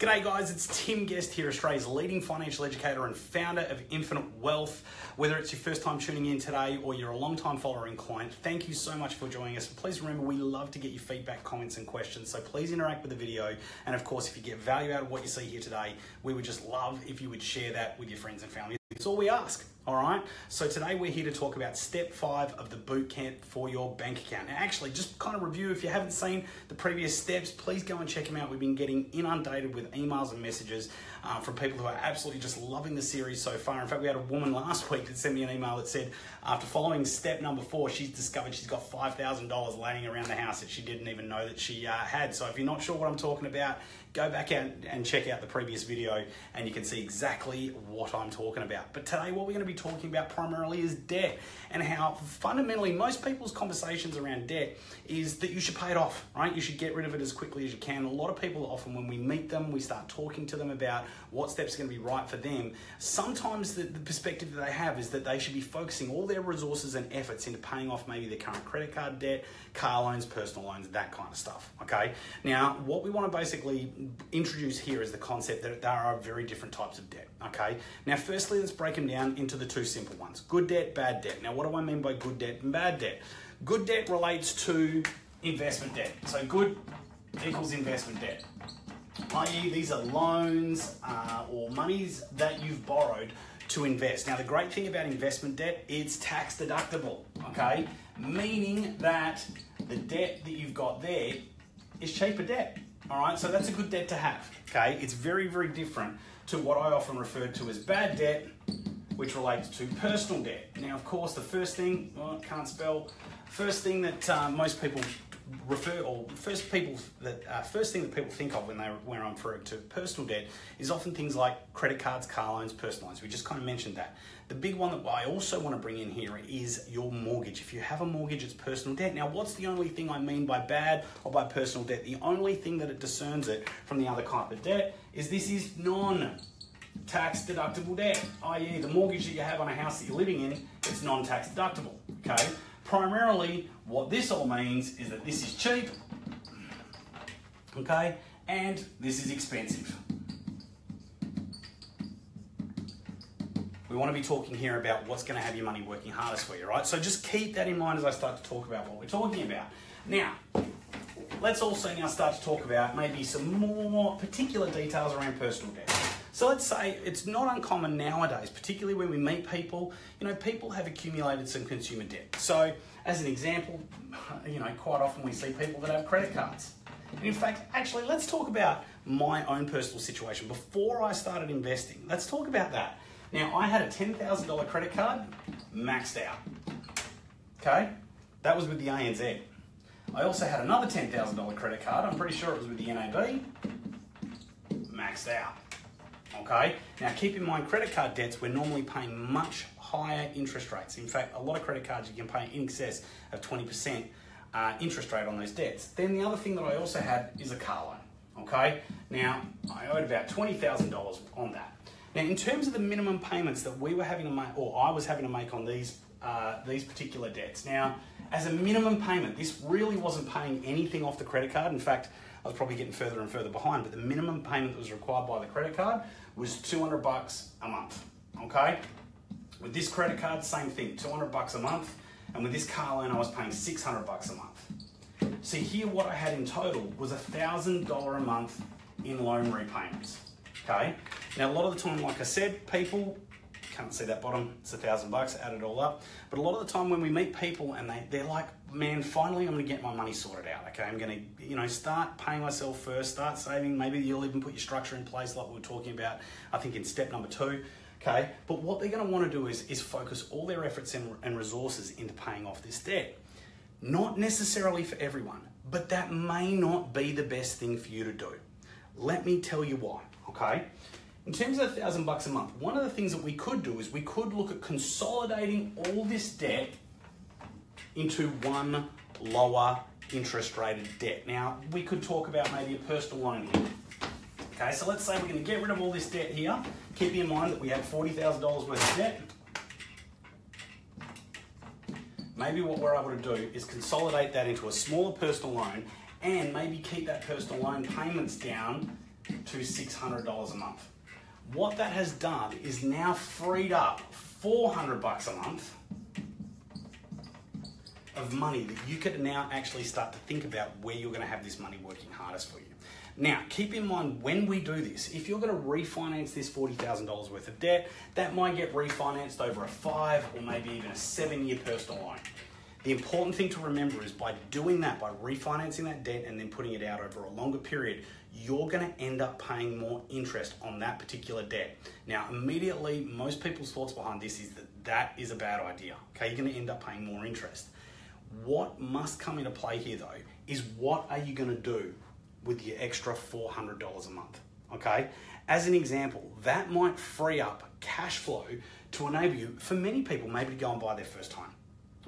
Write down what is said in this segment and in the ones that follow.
G'day guys, it's Tim Guest here, Australia's leading financial educator and founder of Infinite Wealth. Whether it's your first time tuning in today or you're a long time follower and client, thank you so much for joining us. Please remember, we love to get your feedback, comments and questions, so please interact with the video. And of course, if you get value out of what you see here today, we would just love if you would share that with your friends and family. It's all we ask, all right? So today we're here to talk about step 5 of the boot camp for your bank account. Now actually, just kind of review, if you haven't seen the previous steps, please go and check them out. We've been getting inundated with emails and messages from people who are absolutely just loving the series so far. In fact, we had a woman last week that sent me an email that said after following step number 4, she's discovered she's got $5,000 laying around the house that she didn't even know that she had. So if you're not sure what I'm talking about, go back out and check out the previous video and you can see exactly what I'm talking about. But today what we're going to be talking about primarily is debt, and how fundamentally most people's conversations around debt is that you should pay it off, right? You should get rid of it as quickly as you can. A lot of people, often when we meet them, we start talking to them about what steps are going to be right for them. Sometimes the perspective that they have is that they should be focusing all their resources and efforts into paying off maybe their current credit card debt, car loans, personal loans, that kind of stuff, okay? Now, what we want to basically introduce here is the concept that there are very different types of debt, okay? Now, firstly, let's break them down into the two simple ones: good debt, bad debt. Now, what do I mean by good debt and bad debt? Good debt relates to investment debt. So good equals investment debt, i.e. these are loans or monies that you've borrowed to invest. Now, the great thing about investment debt, it's tax deductible, okay? Meaning that the debt that you've got there is cheaper debt, all right? So that's a good debt to have, okay? It's very, very different to what I often refer to as bad debt, which relates to personal debt. Now, of course, the first thing, first thing that most people refer, or first thing that people think of when I'm referring to personal debt is often things like credit cards, car loans, personal loans. We just kind of mentioned that. The big one that I also want to bring in here is your mortgage. If you have a mortgage, it's personal debt. Now, what's the only thing I mean by bad or by personal debt? The only thing that it discerns it from the other type of debt is this is non-tax deductible debt, i.e. the mortgage that you have on a house that you're living in, it's non-tax deductible, okay? Primarily, what this all means is that this is cheap, okay, and this is expensive. We want to be talking here about what's going to have your money working hardest for you, right? So just keep that in mind as I start to talk about what we're talking about. Now, let's also now start to talk about maybe some more particular details around personal debt. So let's say it's not uncommon nowadays, particularly when we meet people, people have accumulated some consumer debt. So as an example, quite often we see people that have credit cards. And in fact, actually, let's talk about my own personal situation. Before I started investing, let's talk about that. Now, I had a $10,000 credit card, maxed out, okay? That was with the ANZ. I also had another $10,000 credit card, I'm pretty sure it was with the NAB, maxed out. Okay, now keep in mind, credit card debts, we're normally paying much higher interest rates. In fact, a lot of credit cards you can pay in excess of 20% interest rate on those debts. Then the other thing that I also had is a car loan, okay? Now, I owed about $20,000 on that. Now, in terms of the minimum payments that we were having to make, or I was having to make on these particular debts. Now, as a minimum payment, this really wasn't paying anything off the credit card. In fact, I was probably getting further and further behind, but the minimum payment that was required by the credit card was $200 a month, okay? With this credit card, same thing, $200 a month, and with this car loan, I was paying $600 a month. See, here what I had in total was $1,000 a month in loan repayments, okay? Now, a lot of the time, like I said, people can't see that bottom, it's $1,000, add it all up. But a lot of the time when we meet people and they're like, man, finally I'm gonna get my money sorted out, okay? I'm gonna, start paying myself first, start saving, maybe you'll even put your structure in place like we were talking about, I think in step number 2, okay? But what they're gonna wanna do is focus all their efforts and resources into paying off this debt. Not necessarily for everyone, but that may not be the best thing for you to do. Let me tell you why, okay? In terms of $1,000 a month, one of the things that we could do is we could look at consolidating all this debt into one lower interest rated debt. Now, we could talk about maybe a personal loan here. Okay, so let's say we're going to get rid of all this debt here. Keep in mind that we have $40,000 worth of debt. Maybe what we're able to do is consolidate that into a smaller personal loan and maybe keep that personal loan payments down to $600 a month. What that has done is now freed up $400 a month of money that you could now actually start to think about where you're going to have this money working hardest for you. Now, keep in mind when we do this, if you're going to refinance this $40,000 worth of debt, that might get refinanced over a 5 or maybe even a 7-year personal loan. The important thing to remember is by doing that, by refinancing that debt and then putting it out over a longer period, you're going to end up paying more interest on that particular debt. Now, immediately, most people's thoughts behind this is that that is a bad idea. Okay, you're going to end up paying more interest. What must come into play here though is what are you going to do with your extra $400 a month? Okay, as an example, that might free up cash flow to enable you, for many people, maybe to go and buy their first home.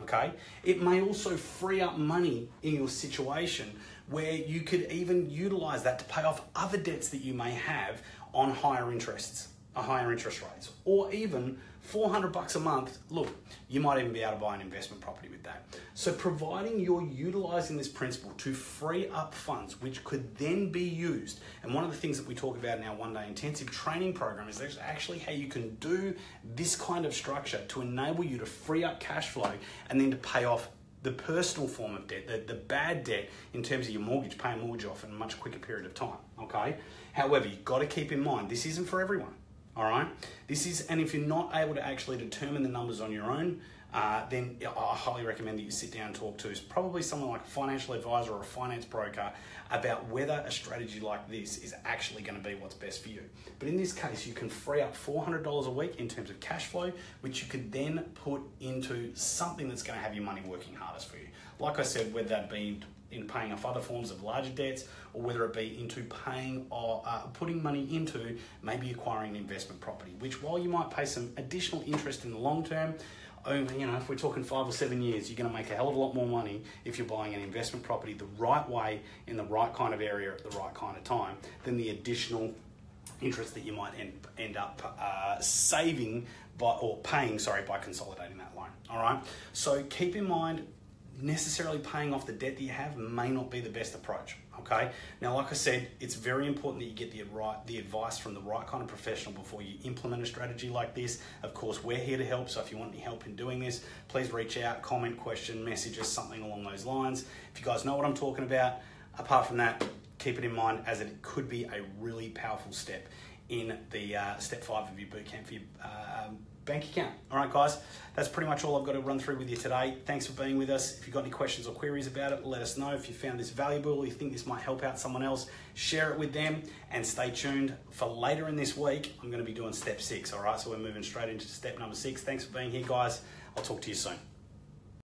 Okay, it may also free up money in your situation where you could even utilize that to pay off other debts that you may have on higher interest rates, or even $400 a month. Look, you might even be able to buy an investment property with that. So providing you're utilizing this principle to free up funds, which could then be used. And one of the things that we talk about in our one-day intensive training program is there's actually how you can do this kind of structure to enable you to free up cash flow and then to pay off the personal form of debt, the bad debt in terms of your mortgage, pay a mortgage off in a much quicker period of time, okay? However, you've got to keep in mind, this isn't for everyone. All right, and if you're not able to actually determine the numbers on your own, then I highly recommend that you sit down and talk to probably someone like a financial advisor or a finance broker about whether a strategy like this is actually going to be what's best for you. But in this case, you can free up $400 a week in terms of cash flow, which you could then put into something that's going to have your money working hardest for you. Like I said, whether that be in paying off other forms of larger debts, or whether it be into paying or putting money into maybe acquiring an investment property, which while you might pay some additional interest in the long term, if we're talking 5 or 7 years, you're going to make a hell of a lot more money if you're buying an investment property the right way, in the right kind of area at the right kind of time, than the additional interest that you might end up saving by consolidating that loan. All right, so keep in mind, necessarily paying off the debt that you have may not be the best approach, okay? Now, like I said, it's very important that you get the advice from the right kind of professional before you implement a strategy like this. Of course, we're here to help, so if you want any help in doing this, please reach out, comment, question, message us, something along those lines. If you guys know what I'm talking about, apart from that, keep it in mind as it could be a really powerful step in the step 5 of your bootcamp for your bank account. All right, guys, that's pretty much all I've got to run through with you today. Thanks for being with us. If you've got any questions or queries about it, let us know. If you found this valuable or you think this might help out someone else, share it with them, and stay tuned for later in this week. I'm going to be doing step 6, all right? So we're moving straight into step number 6. Thanks for being here, guys. I'll talk to you soon.